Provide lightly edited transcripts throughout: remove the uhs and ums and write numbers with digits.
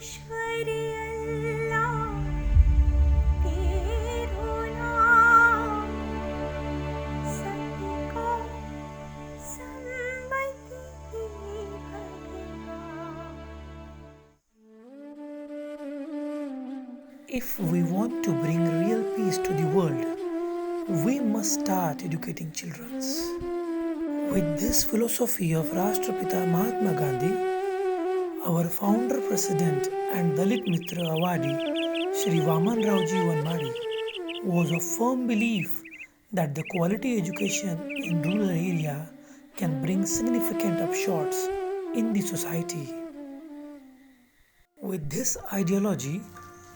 ईश्वर अल्लाह तेरो नाम सबको सम्मति भगवान. If we want to bring real peace to the world, we must start educating children. With this philosophy of Rashtrapita Mahatma Gandhi, our founder president and Dalit Mitra Awadi, Shri Vaman Raoji Vanmadi, was of firm belief that the quality education in rural area can bring significant upshots in the society. With this ideology,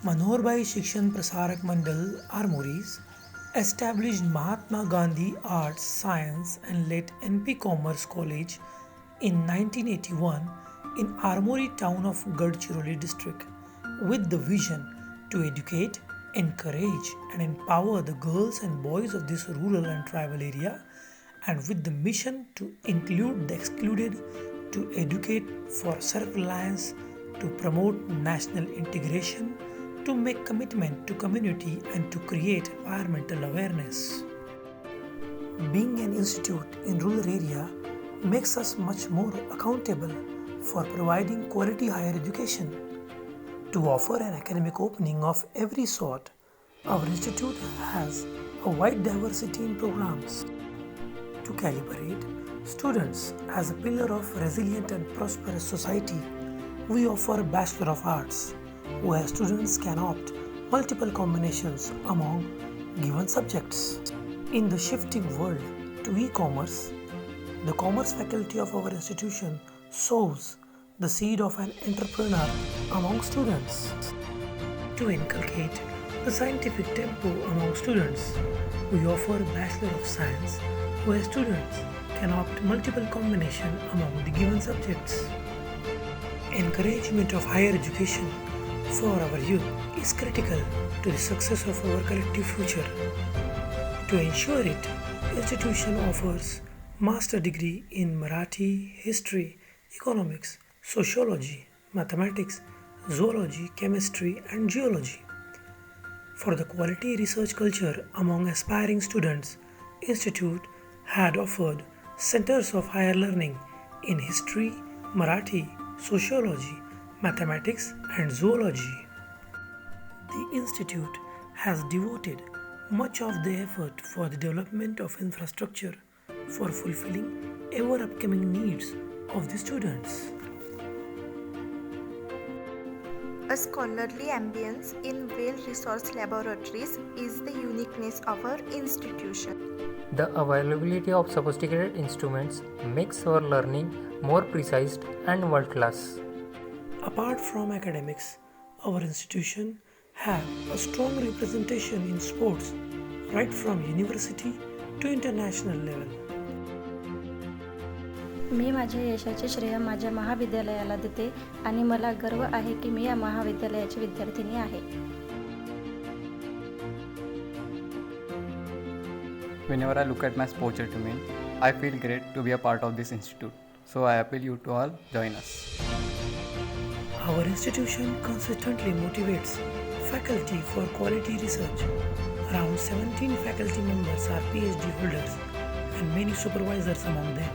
Manoharbhai Shikshan Prasarak Mandal Armories established Mahatma Gandhi Arts, Science and late NP Commerce College in 1981 in Armory town of Gadchiroli district with the vision to educate, encourage and empower the girls and boys of this rural and tribal area and with the mission to include the excluded, to educate for self-reliance, to promote national integration, to make commitment to community and to create environmental awareness. Being an institute in rural area makes us much more accountable for providing quality higher education. To offer an academic opening of every sort, our institute has a wide diversity in programs. To calibrate students as a pillar of resilient and prosperous society, we offer Bachelor of Arts, where students can opt multiple combinations among given subjects. In the shifting world to e-commerce, the commerce faculty of our institution sows the seed of an entrepreneur among students. To inculcate the scientific tempo among students, we offer Bachelor of Science, where students can opt multiple combination among the given subjects. Encouragement of higher education for our youth is critical to the success of our collective future. To ensure it, institution offers master degree in Marathi, history, economics, sociology, mathematics, zoology, chemistry and geology. For the quality research culture among aspiring students, institute had offered centers of higher learning in history, Marathi, sociology, mathematics and zoology. The institute has devoted much of the effort for the development of infrastructure for fulfilling ever upcoming needs of the students. A scholarly ambience in well-resourced laboratories is the uniqueness of our institution. The availability of sophisticated instruments makes our learning more precise and world class. Apart from academics, our institution have a strong representation in sports right from university to international level. मी माझ्या यशाचे श्रेय माझ्या महाविद्यालयाला देते आणि मला गर्व आहे की मी या महाविद्यालयाची विद्यार्थिनी आहे. Whenever I look at my sports resume, I feel great to be a part of this institute. So I appeal you to all join us. Our institution consistently motivates faculty for quality research. Around 17 faculty members are PhD holders and many supervisors among them.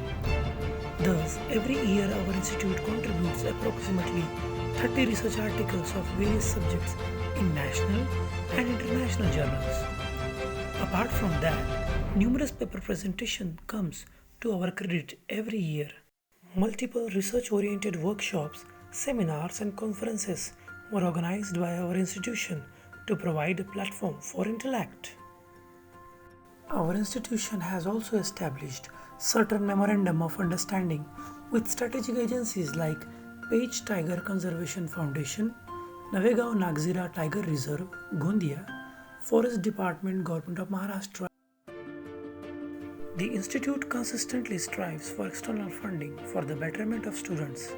Thus, every year our institute contributes approximately 30 research articles of various subjects in national and international journals. Apart from that, numerous paper presentation comes to our credit every year. Multiple research-oriented workshops, seminars and conferences were organized by our institution to provide a platform for intellect. Our institution has also established certain memorandum of understanding with strategic agencies like Page Tiger Conservation Foundation, Navegaon Nagzira Tiger Reserve, Gondia, Forest Department, Government of Maharashtra. The institute consistently strives for external funding for the betterment of students.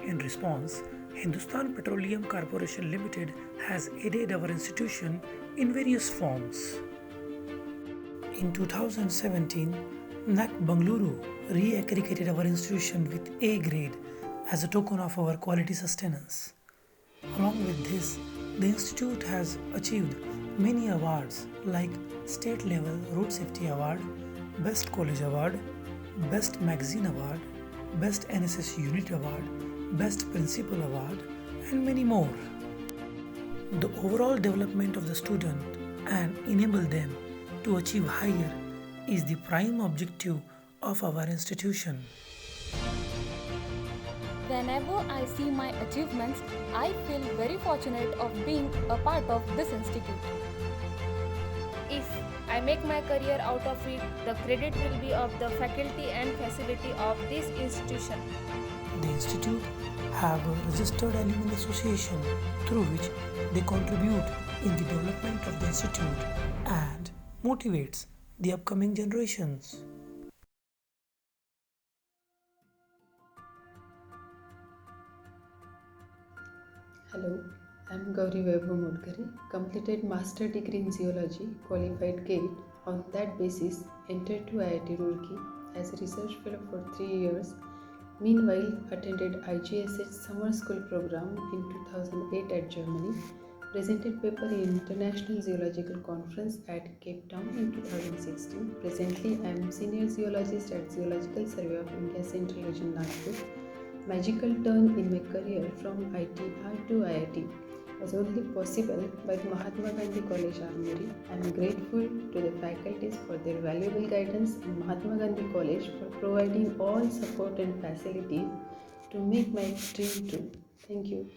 In response, Hindustan Petroleum Corporation Limited has aided our institution in various forms. In 2017, NAC Bangalore re-accredited our institution with A grade as a token of our quality sustenance. Along with this, the institute has achieved many awards like State Level Road Safety Award, Best College Award, Best Magazine Award, Best NSS Unit Award, Best Principal Award, and many more. The overall development of the student and enable them to achieve higher is the prime objective of our institution. Whenever I see my achievements, I feel very fortunate of being a part of this institute. If I make my career out of it, the credit will be of the faculty and facility of this institution. The institute have a registered alumni association through which they contribute in the development of the institute and motivates the upcoming generations. Hello, I'm Gauri Vaibhav Modkare, completed master degree in zoology, qualified GATE. On that basis, entered to IIT Roorkee as a research fellow for 3 years. Meanwhile, attended IGSH summer school program in 2008 at Germany. Presented paper in International Zoological Conference at Cape Town in 2016. Presently, I am senior zoologist at Zoological Survey of India Central Region Nagpur. Magical turn in my career from ITR to IIT was only possible by the Mahatma Gandhi College Armory. I am grateful to the faculties for their valuable guidance and Mahatma Gandhi College for providing all support and facilities to make my dream true. Thank you.